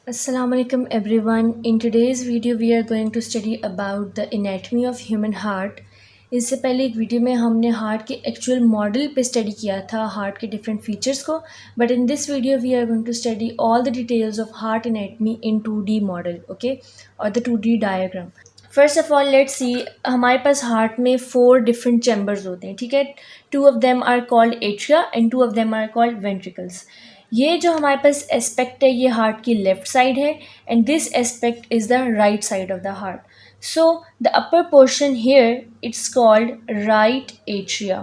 Assalamu alaikum everyone. In today's video we are going to study about the anatomy of human heart. इससे पहले एक video में हमने heart के actual model पे स्टडी किया था हार्ट के डिफरेंट फीचर्स को, but in this video we are going to study all the details of heart anatomy in 2D model, okay, और the 2D diagram. First of all let's see, हमारे पास heart में 4 different chambers होते हैं, ठीक है. 2 of them are called atria and 2 of them are called ventricles. ये जो हमारे पास एस्पेक्ट है ये हार्ट की लेफ्ट साइड है and this aspect is the right side of the heart. So the upper portion here it's called right atria.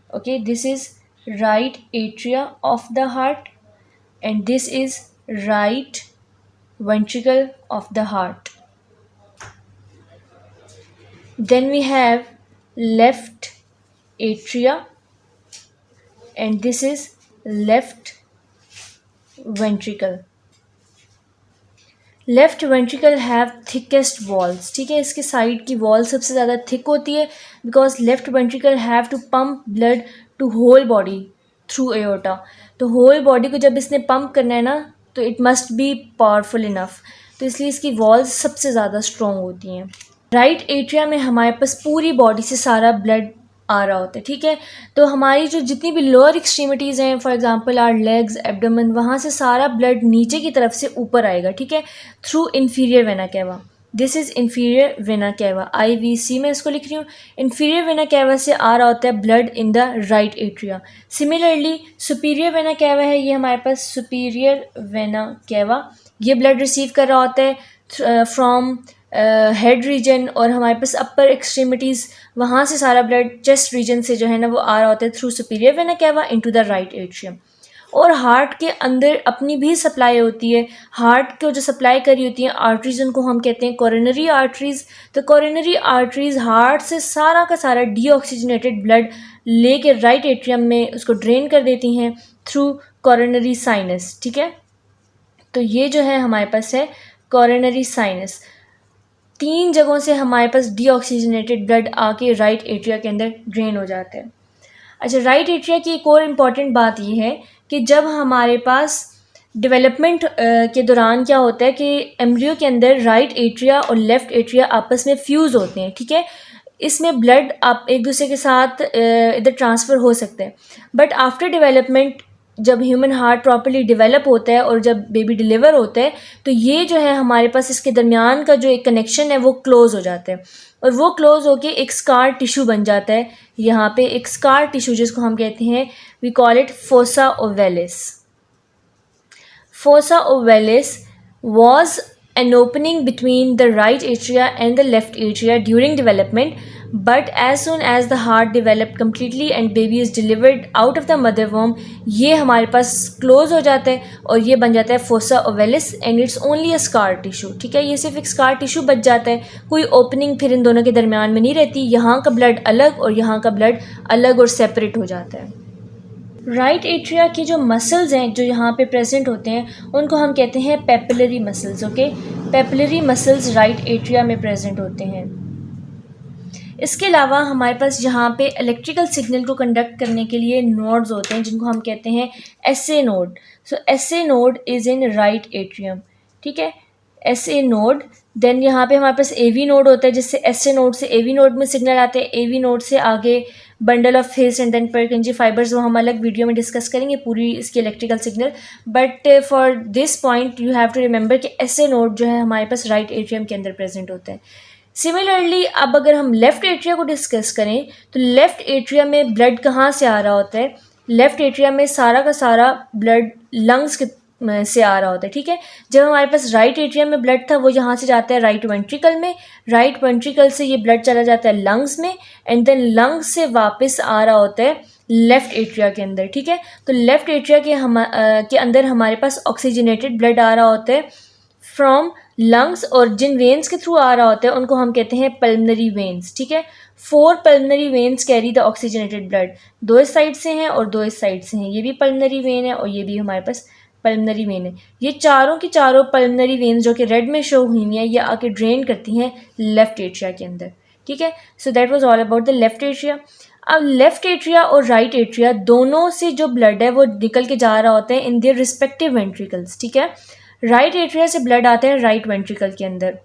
Okay, this is right atria of the heart and this is right ventricle of the heart. Then we have left atria and this is left ventricle. Left ventricle have thickest walls, ठीक है. इसके side की wall सबसे ज़्यादा thick होती है because left ventricle have to pump blood to whole body through aorta. तो whole body को जब इसने पंप करना है ना तो it must be powerful enough, तो इसलिए इसकी वॉल्स सबसे ज़्यादा स्ट्रॉन्ग होती हैं. राइट एट्रिया में हमारे पास पूरी बॉडी से सारा ब्लड आ रहा होता है, ठीक है. तो हमारी जो जितनी भी लोअर एक्सट्रीमिटीज़ हैं, for example are legs, abdomen, वहाँ से सारा ब्लड नीचे की तरफ से ऊपर आएगा, ठीक है, through inferior vena cava. This is inferior vena cava, IVC में इसको लिख रही हूँ. इन्फीरियर वेना कैवा से आ रहा होता है blood in the right atria. Similarly superior vena cava है, ये हमारे पास सुपीरियर वेना कैवा, ये ब्लड रिसीव कर रहा होता है फ्रॉम हेड रीजन, और हमारे पास अपर एक्सट्रीमिटीज़ वहाँ से सारा ब्लड चेस्ट रीजन से जो है ना वो आ रहा होता है through superior vena cava into the right atrium. और हार्ट के अंदर अपनी भी सप्लाई होती है. हार्ट को जो सप्लाई करी होती है आर्टरीज, उनको हम कहते हैं कोरोनरी आर्टरीज. तो कोरोनरी आर्टरीज हार्ट से सारा का सारा डीऑक्सीजनेटेड ब्लड लेके राइट एट्रियम में उसको ड्रेन कर देती हैं थ्रू कोरोनरी साइनस, ठीक है. तो ये जो है हमारे पास है कोरोनरी साइनस. 3 जगहों से हमारे पास डीऑक्सीजनेटेड ब्लड आके राइट एट्रिया के अंदर ड्रेन हो जाता है. अच्छा, राइट एट्रिया की एक और इम्पॉर्टेंट बात ये है कि जब हमारे पास डेवलपमेंट के दौरान क्या होता है कि एम्ब्रियो के अंदर राइट एट्रिया और लेफ़्ट एट्रिया आपस में फ्यूज़ होते हैं, ठीक है. इसमें ब्लड आप एक दूसरे के साथ इधर ट्रांसफ़र हो सकते हैं. बट आफ्टर डेवलपमेंट जब ह्यूमन हार्ट प्रॉपर्ली डेवलप होता है और जब बेबी डिलीवर होता है तो ये जो है हमारे पास इसके दरमियान का जो एक कनेक्शन है वो क्लोज़ हो जाता है और वो क्लोज़ होके एक स्कार टिश्यू बन जाता है. यहाँ पे एक स्कार टिश्यू जिसको हम कहते हैं, we call it fossa ovalis. Fossa ovalis was an opening between the right atria and the left atria during development, but as soon as the heart developed completely and baby is delivered out of the mother womb, ये हमारे पास close हो जाता है और ये बन जाता है fossa ovalis and it's only a scar tissue, ठीक है. ये सिर्फ एक स्कार टिश्यू बच जाता है, कोई ओपनिंग फिर इन दोनों के दरमियान में नहीं रहती. यहाँ का ब्लड अलग और यहाँ का ब्लड अलग और सेपरेट हो जाता है. राइट एट्रिया के जो मसल्स हैं जो यहाँ पे प्रेजेंट होते हैं उनको हम कहते हैं papillary muscles, okay. Papillary muscles right atria में प्रेजेंट होते हैं. इसके अलावा हमारे पास यहाँ पे इलेक्ट्रिकल सिग्नल को कंडक्ट करने के लिए नोड्स होते हैं जिनको हम कहते हैं SA node. So SA node is in right atrium, ठीक है, SA नोड. देन यहाँ पे हमारे पास AV नोड होता है जिससे SA नोड से AV नोड में सिग्नल आते हैं. AV नोड से आगे bundle of hills and then Purkinje fibres, वो हम अलग वीडियो में डिस्कस करेंगे पूरी इसकी electrical signal. But for this point you have to remember कि SA नोड जो है हमारे पास राइट एट्रियम के अंदर प्रेजेंट होता है. सिमिलरली अब अगर हम लेफ़्ट एट्रिया को डिस्कस करें तो लेफ़्ट एट्रिया में ब्लड कहाँ से आ रहा होता है. लेफ़्ट एट्रिया में सारा का सारा ब्लड लंग्स से आ रहा होता है, ठीक है. जब हमारे पास राइट एट्रिया में ब्लड था वो यहाँ से जाता है राइट वेंट्रिकल में, राइट वेंट्रिकल से ये ब्लड चला जाता है लंग्स में एंड देन लंग्स से वापस आ रहा होता है लेफ़्ट एट्रिया के अंदर, ठीक है. तो लेफ़्ट एट्रिया के अंदर हमारे पास ऑक्सीजनेटेड ब्लड आ रहा होता है फ्रॉम लंग्स और जिन वेन्स के थ्रू आ रहा होता है उनको हम कहते हैं पल्मनरी वेन्स, ठीक है. 4 pulmonary veins carry the oxygenated blood. 2 इस साइड से हैं और 2 इस साइड से हैं. ये भी पल्मनरी वेन है और ये भी हमारे पास पल्मनरी वेन है. ये चारों की चारों पल्मनरी वेन्स जो कि रेड में शो हुई हैं ये आके ड्रेन करती हैं लेफ़्ट एट्रिया के अंदर, ठीक है. So that was all about the left atria. अब लेफ़्ट एट्रिया और राइट एट्रिया दोनों से जो ब्लड है वो निकल के जा रहा होता है इन देयर रिस्पेक्टिव वेंट्रिकल्स, ठीक है. राइट एट्रिया से ब्लड आता है राइट वेंट्रिकल के अंदर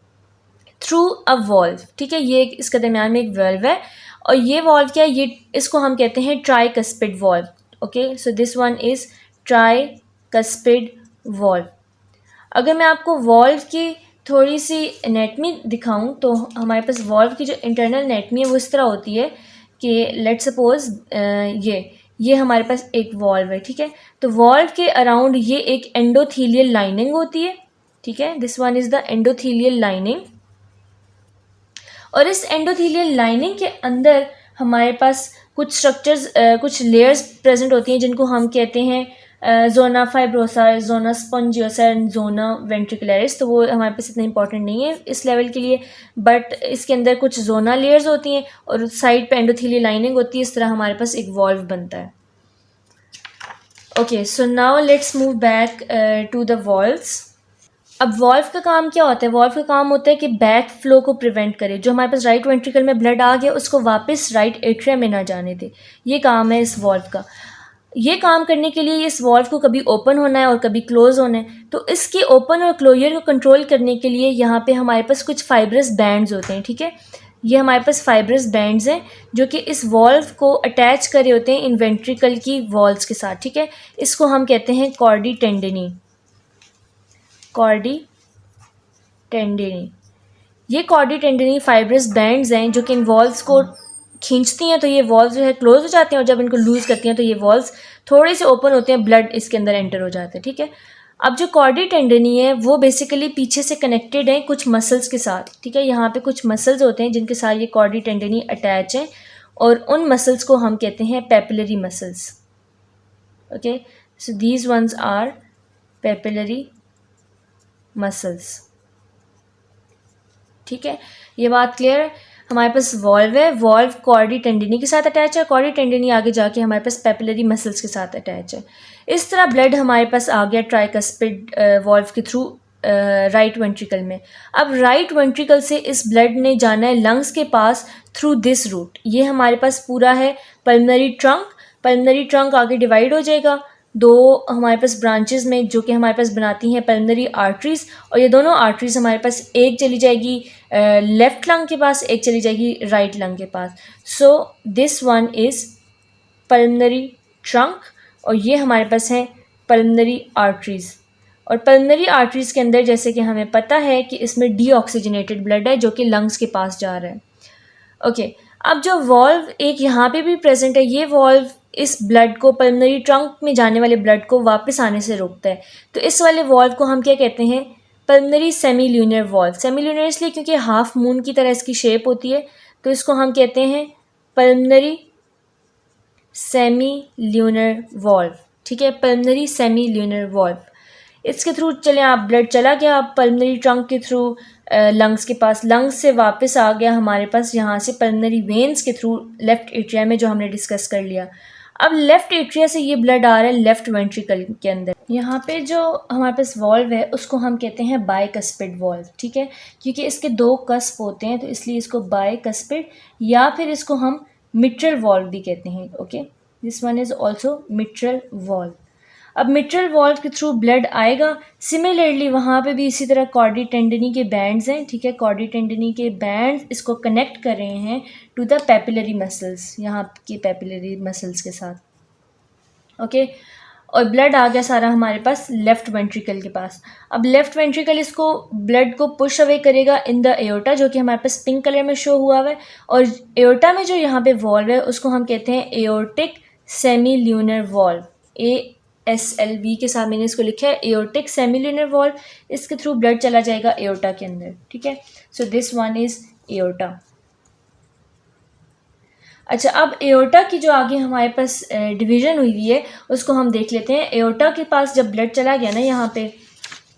थ्रू अ वॉल्व, ठीक है, ये इसके दरमियान में एक वॉल्व है, और ये वॉल्व क्या है, ये इसको हम कहते हैं tricuspid valve. Okay, so this one is tricuspid valve. अगर मैं आपको वॉल्व की थोड़ी सी एनेटमी दिखाऊं तो हमारे पास वॉल्व की जो इंटरनल एनेटमी है वो इस तरह होती है कि लेट सपोज ये हमारे पास एक वॉल्व है, ठीक है, तो वॉल्व के अराउंड ये एक एंडोथीलियल लाइनिंग होती है, ठीक है, this one is the endothelial lining. और इस एंडोथीलियल लाइनिंग के अंदर हमारे पास कुछ स्ट्रक्चर्स कुछ लेयर्स प्रेजेंट होती हैं जिनको हम कहते हैं जोना फाइब्रोसा, जोना स्पॉन्जियोसा एंड जोना वेंट्रिकुलरिस। तो वो हमारे पास इतना इंपॉर्टेंट नहीं है इस लेवल के लिए, बट इसके अंदर कुछ जोना लेयर्स होती हैं और साइड पे एंडोथीलियल लाइनिंग होती है। इस तरह हमारे पास एक वॉल्व बनता है। Okay, so now let's move back to the valves. अब वॉल्व का काम क्या होता है? वॉल्व का काम होता है कि बैक फ्लो को प्रिवेंट करे, जो हमारे पास राइट वेंट्रिकल में ब्लड आ गया उसको वापस राइट एट्रिया में ना जाने दे। ये काम है इस वॉल्व का। ये काम करने के लिए इस वॉल्व को कभी ओपन होना है और कभी क्लोज होना है, तो इसके ओपन और क्लोजर को कंट्रोल करने के लिए यहाँ पे हमारे पास कुछ फाइब्रस बैंड्स होते हैं, ठीक है। ये हमारे पास फाइब्रस बैंड्स हैं जो कि इस वॉल्व को अटैच करे होते हैं इन वेंट्रिकल की वॉल्स के साथ, ठीक है। इसको हम कहते हैं कॉर्डी टेंडिनी, कॉर्डी टेंडिनी। ये कॉर्डी टेंडिनी फाइब्रस बैंड्स हैं जो कि इन वॉल्स को खींचती हैं, तो ये वॉल्स जो है क्लोज हो जाती हैं, और जब इनको लूज़ करती हैं तो ये वॉल्स थोड़े से ओपन होते हैं, ब्लड इसके अंदर एंटर हो जाता है, ठीक है। अब जो कॉर्डी टेंडिनी है वो बेसिकली पीछे से कनेक्टेड है कुछ मसल्स के साथ, ठीक है। यहाँ पे कुछ मसल्स होते हैं जिनके साथ ये कॉर्डी टेंडिनी अटैच हैं, और उन मसल्स को हम कहते हैं papillary muscles. Okay, so these ones are papillary muscles, ठीक है। ये बात क्लियर है। हमारे पास वॉल्व है, वॉल्व कॉर्डी टेंडिनी के साथ अटैच है, कॉर्डी टेंडिनी आगे जाके हमारे पास पेपिलरी मसल्स के साथ अटैच है। इस तरह ब्लड हमारे पास आ गया ट्राइकस्पिड वॉल्व के थ्रू राइट वेंट्रिकल में। अब राइट वेंट्रिकल से इस ब्लड ने जाना है लंग्स के पास थ्रू दिस रूट। ये हमारे पास पूरा है पल्मनरी ट्रंक। पल्मनरी ट्रंक आगे डिवाइड हो जाएगा दो हमारे पास ब्रांचेस में, जो कि हमारे पास बनाती हैं पल्मनरी आर्टरीज, और ये दोनों आर्टरीज हमारे पास एक चली जाएगी लेफ्ट लंग के पास, एक चली जाएगी राइट लंग के पास। So this one is pulmonary trunk, और ये हमारे पास हैं पल्मनरी आर्टरीज। और पल्मनरी आर्टरीज के अंदर जैसे कि हमें पता है कि इसमें डीऑक्सीजनेटेड ब्लड है जो कि लंग्स के पास जा रहा है। ओके, अब जो वॉल्व एक यहाँ पे भी प्रेजेंट है, ये वॉल्व इस ब्लड को, पल्मनरी ट्रंक में जाने वाले ब्लड को वापस आने से रोकता है। तो इस वाले वॉल्व को हम क्या कहते हैं? Pulmonary semi lunar valve. Semi lunar इसलिए क्योंकि हाफ मून की तरह इसकी शेप होती है, तो इसको हम कहते हैं पल्मनरी सेमी ल्यूनर वॉल्व, ठीक है, पल्मनरी सेमी ल्यूनर वॉल्व। इसके थ्रू चले आप, ब्लड चला गया आप पल्मनरी ट्रंक के थ्रू लंग्स के पास, लंग्स से वापस आ गया हमारे पास यहाँ से पल्मनरी वेन्स के थ्रू लेफ़्ट एट्रिया में, जो हमने डिस्कस कर लिया। अब लेफ़्ट एट्रिया से ये ब्लड आ रहा है लेफ़्ट वेंट्रिकल के अंदर। यहाँ पे जो हमारे पास वॉल्व है उसको हम कहते हैं बाइकस्पिड वॉल्व, ठीक है, क्योंकि इसके दो कस्प होते हैं तो इसलिए इसको बाइकस्पिड, या फिर इसको हम मिट्रल वॉल्व भी कहते हैं। Okay, this one is also mitral valve. अब मिट्रल वॉल्व के थ्रू ब्लड आएगा। सिमिलरली वहाँ पे भी इसी तरह कॉर्डी टेंडिनी के बैंड्स हैं, ठीक है, कॉर्डी टेंडिनी के बैंड्स इसको कनेक्ट कर रहे हैं टू द पेपिलरी मसल्स, यहाँ के पेपिलरी मसल्स के साथ। ओके, और ब्लड आ गया सारा हमारे पास लेफ्ट वेंट्रिकल के पास। अब लेफ्ट वेंट्रिकल इसको ब्लड को पुश अवे करेगा इन द एओर्टा, जो कि हमारे पास पिंक कलर में शो हुआ हुआ है, और एओर्टा में जो यहाँ पे वॉल्व है उसको हम कहते हैं aortic semi lunar valve. ASLV के साथ मैंने इसको लिखा है एओर्टिक सेमी ल्यूनर वॉल्व। इसके थ्रू ब्लड चला जाएगा एओर्टा के अंदर, ठीक है। सो दिस वन इज एओर्टा। अच्छा, अब एओर्टा की जो आगे हमारे पास डिवीज़न हुई है उसको हम देख लेते हैं। एओर्टा के पास जब ब्लड चला गया ना, यहाँ पे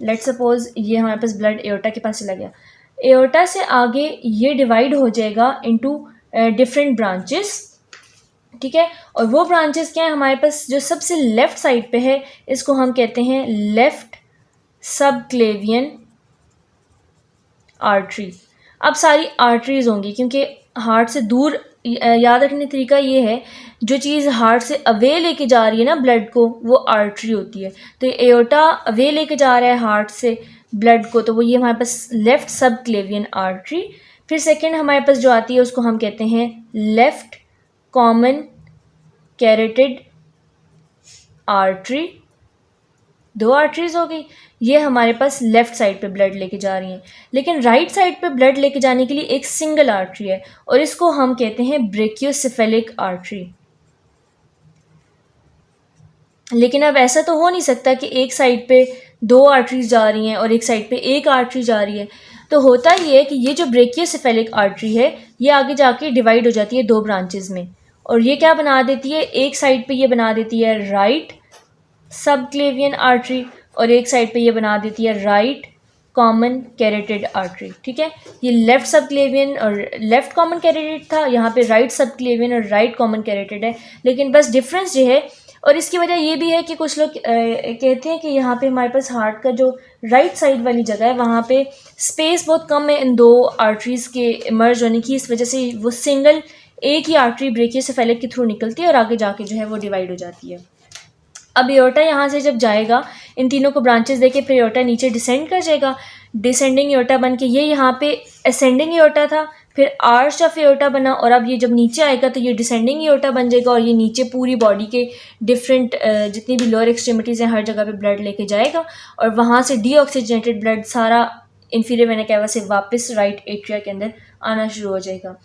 लेट सपोज ये हमारे पास ब्लड एओर्टा के पास चला गया, एओर्टा से आगे ये डिवाइड हो जाएगा इनटू डिफरेंट ब्रांचेस, ठीक है। और वो ब्रांचेस क्या है हमारे पास? जो सबसे लेफ़्ट साइड पे है इसको हम कहते हैं लेफ़्ट सबक्लेवियन आर्टरी। अब सारी आर्टरीज होंगी क्योंकि हार्ट से दूर याद रखने का तरीका ये है, जो चीज़ हार्ट से अवे लेके जा रही है ना ब्लड को, वो आर्टरी होती है। तो एओर्टा अवे लेके जा रहा है हार्ट से ब्लड को, तो वो ये हमारे पास लेफ़्ट सब क्लेवियन आर्टरी। फिर सेकंड हमारे पास जो आती है उसको हम कहते हैं left common carotid artery. 2 arteries हो गई, ये हमारे पास लेफ़्ट साइड पे ब्लड लेके जा रही हैं। लेकिन राइट साइड पे ब्लड लेके जाने के लिए एक सिंगल आर्टरी है और इसको हम कहते हैं ब्रेकियोसेफेलिक आर्टरी। लेकिन अब ऐसा तो हो नहीं सकता कि एक साइड पे 2 आर्टरीज जा रही हैं और एक साइड पे एक आर्टरी जा रही है। तो होता ये है कि ये जो ब्रेकियोसेफेलिक आर्टरी है ये आगे जाके डिवाइड हो जाती है 2 ब्रांचेस में, और ये क्या बना देती है, एक साइड पे ये बना देती है राइट सब क्लेवियन आर्टरी और एक साइड पे ये बना देती है राइट कॉमन कैरोटिड आर्टरी। ठीक है, ये लेफ्ट सब क्लेवियन और लेफ्ट कॉमन कैरोटिड था, यहाँ पे राइट सब क्लेवियन और राइट कॉमन कैरोटिड है। लेकिन बस डिफरेंस ये है, और इसकी वजह ये भी है कि कुछ लोग कहते हैं कि यहाँ पे हमारे पास हार्ट का जो राइट साइड वाली जगह है वहाँ पे स्पेस बहुत कम है इन 2 आर्टरीज़ के इमर्ज होने की, इस वजह से वो सिंगल एक ही आर्टरी ब्रेकियोसेफेलिक के थ्रू निकलती है और आगे जाके जो है वो डिवाइड हो जाती है। अब एओर्टा यहाँ से जब जाएगा, इन तीनों को ब्रांचेस देके फिर एओर्टा नीचे डिसेंड कर जाएगा, डिसेंडिंग एओर्टा बन के ये यहाँ पे असेंडिंग एओर्टा था, फिर आर्च ऑफ एओर्टा बना, और अब ये जब नीचे आएगा तो ये डिसेंडिंग एओर्टा बन जाएगा और ये नीचे पूरी बॉडी के डिफरेंट जितनी भी लोअर एक्सट्रीमिटीज़ हैं हर जगह पे ब्लड लेके जाएगा और वहाँ से डीऑक्सीजनेटेड ब्लड सारा इन्फीरियर वेना कैवा से वापस राइट एट्रिया के अंदर आना शुरू हो जाएगा।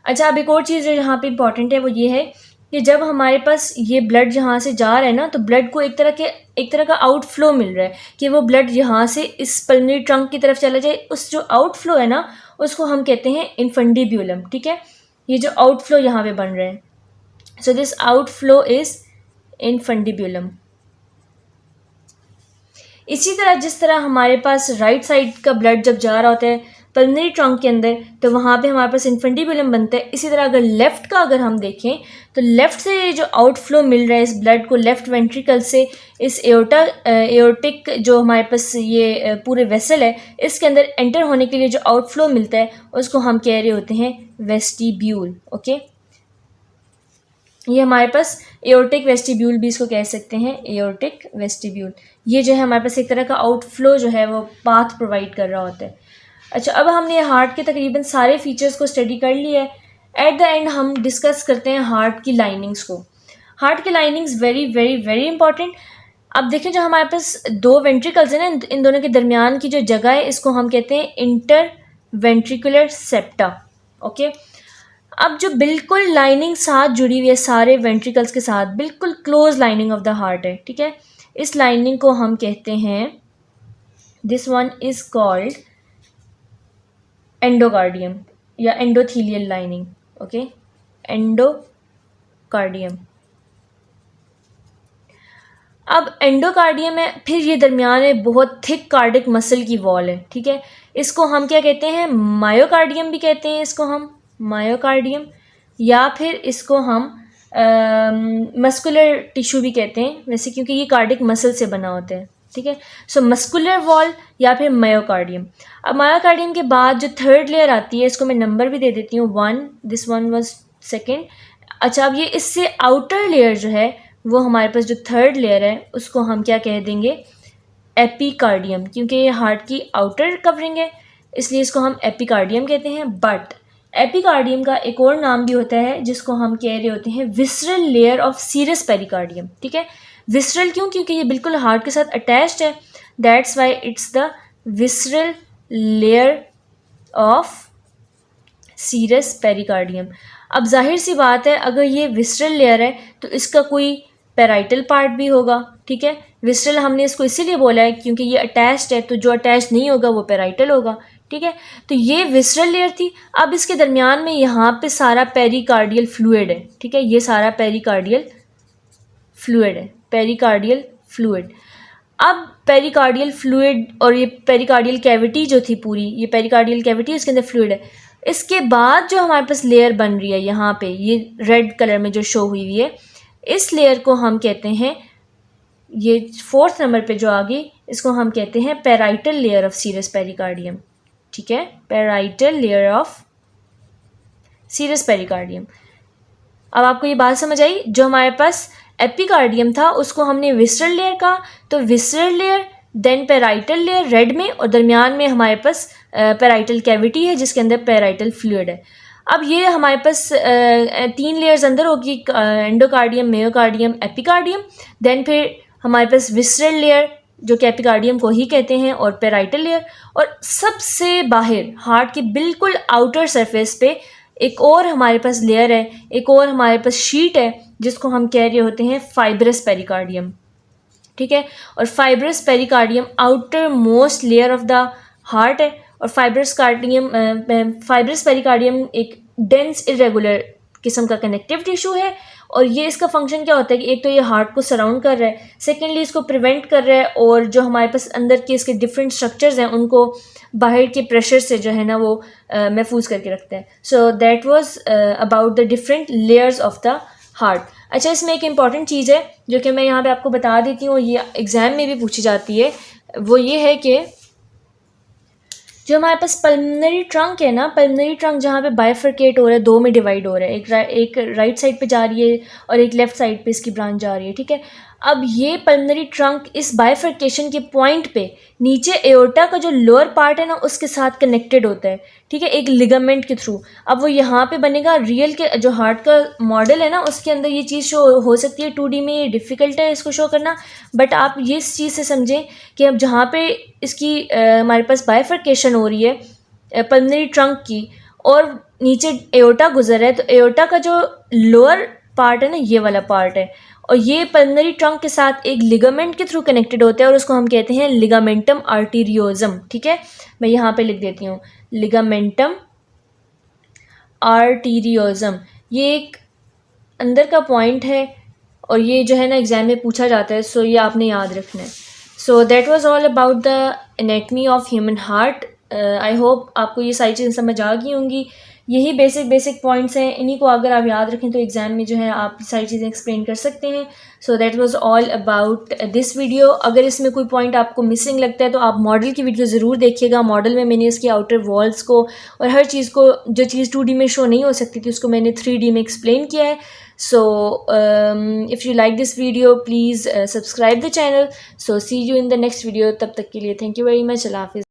अच्छा, अब एक और चीज़ जो यहाँ पे इंपॉर्टेंट है वो ये है कि जब हमारे पास ये ब्लड यहाँ से जा रहा है ना, तो ब्लड को एक तरह का आउटफ्लो मिल रहा है कि वो ब्लड यहाँ से इस पल्मोनरी ट्रंक की तरफ चला जाए। उस जो आउटफ्लो है ना उसको हम कहते हैं इनफंडिब्यूलम। ठीक है, ये जो आउटफ्लो यहाँ पे बन रहे हैं, सो दिस आउटफ्लो इज इनफंडिब्यूलम। इसी तरह जिस तरह हमारे पास राइट साइड का ब्लड जब जा रहा होता है पल्मोनरी ट्रंक के अंदर तो वहाँ पे हमारे पास इनफंडिब्यूलम बनता है, इसी तरह अगर लेफ़्ट का अगर हम देखें तो लेफ़्ट से जो आउटफ्लो मिल रहा है इस ब्लड को लेफ़्ट वेंट्रिकल से इस एओर्टिक जो हमारे पास ये पूरे वेसल है इसके अंदर एंटर होने के लिए जो आउटफ्लो मिलता है उसको हम कह रहे होते हैं वेस्टिब्यूल। ओके, ये हमारे पास एओर्टिक वेस्टिब्यूल भी इसको कह सकते हैं, एओर्टिक वेस्टिब्यूल। ये जो है हमारे पास एक तरह का आउटफ्लो जो है वो पाथ प्रोवाइड कर रहा होता है। अच्छा, अब हमने हार्ट के तकरीबन सारे फीचर्स को स्टडी कर लिया है। एट द एंड हम डिस्कस करते हैं हार्ट की लाइनिंग्स को। हार्ट की linings very very very important. अब देखें, जो हमारे पास 2 वेंट्रिकल्स हैं ना, इन दोनों के दरमियान की जो जगह है इसको हम कहते हैं इंटर वेंट्रिकुलर सेप्टा। ओके, अब जो बिल्कुल लाइनिंग साथ जुड़ी हुई है सारे वेंट्रिकल्स के साथ, बिल्कुल close lining of the heart है। ठीक है, इस लाइनिंग को हम कहते हैं, this one is called endocardium या एंडोथीलियल लाइनिंग। Okay, endocardium. अब एंडोकार्डियम है, फिर ये दरमियान में बहुत थिक कार्डिक मसल की वॉल है। ठीक है, इसको हम क्या कहते हैं, मायोकार्डियम भी कहते हैं, इसको हम मायोकार्डियम, या फिर इसको हम मस्कुलर टिश्यू भी कहते हैं वैसे, क्योंकि ये कार्डिक मसल से बना होता है। ठीक है, सो मस्कुलर वॉल या फिर मायोकार्डियम। अब मायोकार्डियम के बाद जो थर्ड लेयर आती है इसको मैं नंबर भी दे देती हूँ 1, दिस वन वाज सेकेंड। अच्छा, अब ये इससे आउटर लेयर जो है वो हमारे पास जो थर्ड लेयर है उसको हम क्या कह देंगे, एपिकार्डियम, क्योंकि ये हार्ट की आउटर कवरिंग है इसलिए इसको हम एपिकार्डियम कहते हैं। बट एपिकार्डियम का एक और नाम भी होता है जिसको हम कह रहे होते हैं visceral layer of serous pericardium. ठीक है, विसरल क्यों, क्योंकि ये बिल्कुल हार्ट के साथ अटैच्ड है, that's why it's the visceral layer of serous pericardium. अब जाहिर सी बात है, अगर ये विसरल लेयर है तो इसका कोई पेराइटल पार्ट भी होगा। ठीक है, विसरल हमने इसको इसीलिए बोला है क्योंकि ये अटैच्ड है, तो जो अटैच नहीं होगा वो पेराइटल होगा। ठीक है, तो ये विसरल लेयर थी। अब इसके दरमियान में यहाँ पे सारा पेरिकार्डियल फ्लूइड है। ठीक है, ये सारा पेरिकार्डियल फ्लूइड है, पेरिकार्डियल फ्लूइड। अब पेरिकार्डियल फ्लूइड और ये पेरिकार्डियल कैविटी जो थी पूरी, ये पेरिकार्डियल कैविटी इसके अंदर फ्लूइड है। इसके बाद जो हमारे पास लेयर बन रही है यहाँ पे, ये रेड कलर में जो शो हुई हुई है, इस लेयर को हम कहते हैं, ये 4th नंबर पे जो आ गई, इसको हम कहते हैं parietal layer of serous pericardium. ठीक है, parietal layer of serous pericardium. अब आपको ये बात समझ आई? जो हमारे पास एपिकार्डियम था उसको हमने विसरल लेयर कहा, तो visceral layer, then parietal layer red में, और दरमियान में हमारे पास पेराइटल कैविटी है जिसके अंदर पेराइटल फ्लूइड है। अब ये हमारे पास 3 लेयर्स अंदर होगी, एंडोकार्डियम, मेयोकार्डियम, एपिकार्डियम। देन फिर हमारे पास विसरल लेयर जो कि एपिकार्डियम को ही कहते हैं, और पेराइटल लेयर, और सबसे बाहर हार्ट के बिल्कुल आउटर सरफेस पे एक और हमारे पास लेयर है, एक और हमारे पास शीट है जिसको हम कह रहे होते हैं फाइब्रस पेरिकार्डियम, ठीक है। और fibrous pericardium outer most layer of the heart है, और फाइब्रस पेरिकार्डियम एक डेंस इरेगुलर किस्म का कनेक्टिव टिश्यू है, और ये इसका फंक्शन क्या होता है कि एक तो ये हार्ट को सराउंड कर रहा है, सेकेंडली इसको प्रिवेंट कर रहा है, और जो हमारे पास अंदर के इसके डिफरेंट स्ट्रक्चर्स हैं उनको बाहर के प्रेशर से जो है ना वो महफूज करके रखते हैं। So that was about the different layers of the heart. अच्छा, इसमें एक इम्पॉर्टेंट चीज़ है जो कि मैं यहाँ पे आपको बता देती हूँ, ये एग्ज़ाम में भी पूछी जाती है, वो ये है कि जो हमारे पास पल्मोनरी ट्रंक है ना, पल्मोनरी ट्रंक जहाँ पे बाइफरकेट हो रहा है, दो में डिवाइड हो रहा है, एक राइट साइड पे जा रही है और एक लेफ्ट साइड पे इसकी ब्रांच जा रही है, ठीक है। अब ये पल्मोनरी ट्रंक इस बाइफरकेशन के पॉइंट पे नीचे एओर्टा का जो लोअर पार्ट है ना उसके साथ कनेक्टेड होता है, ठीक है, एक लिगामेंट के थ्रू। अब वो यहाँ पे बनेगा, रियल के जो हार्ट का मॉडल है ना उसके अंदर ये चीज़ शो हो सकती है, 2D में ये डिफ़िकल्ट है इसको शो करना, बट आप ये इस चीज़ से समझें कि अब जहाँ पे इसकी हमारे पास बाइफरकेशन हो रही है पल्मोनरी ट्रंक की, और नीचे एओर्टा गुजर है, तो एओर्टा का जो लोअर पार्ट है ना ये वाला पार्ट है, और ये पल्मोनरी ट्रंक के साथ एक लिगामेंट के थ्रू कनेक्टेड होता है, और उसको हम कहते हैं लिगामेंटम आर्टीरियोजम, ठीक है। मैं यहाँ पे लिख देती हूँ, लिगामेंटम आर्टीरियोजम, ये एक अंदर का पॉइंट है, और ये जो है ना एग्जाम में पूछा जाता है, सो ये आपने याद रखना है। So that was all about the anatomy of human heart. I hope आपको ये सारी चीज़ें समझ आ गई होंगी। यही बेसिक पॉइंट्स हैं, इन्हीं को अगर आप याद रखें तो एग्ज़ाम में जो है आप सारी चीज़ें एक्सप्लेन कर सकते हैं। So that was all about this video. अगर इसमें कोई पॉइंट आपको मिसिंग लगता है तो आप मॉडल की वीडियो ज़रूर देखिएगा। मॉडल में मैंने इसकी आउटर वॉल्स को और हर चीज़ को, जो चीज़ 2D में शो नहीं हो सकती थी उसको मैंने 3D में एक्सप्लेन किया है। So if you like this video, please subscribe the channel. So see you in the next video. तब तक के लिए thank you very much. अल्लाह हाफिज़।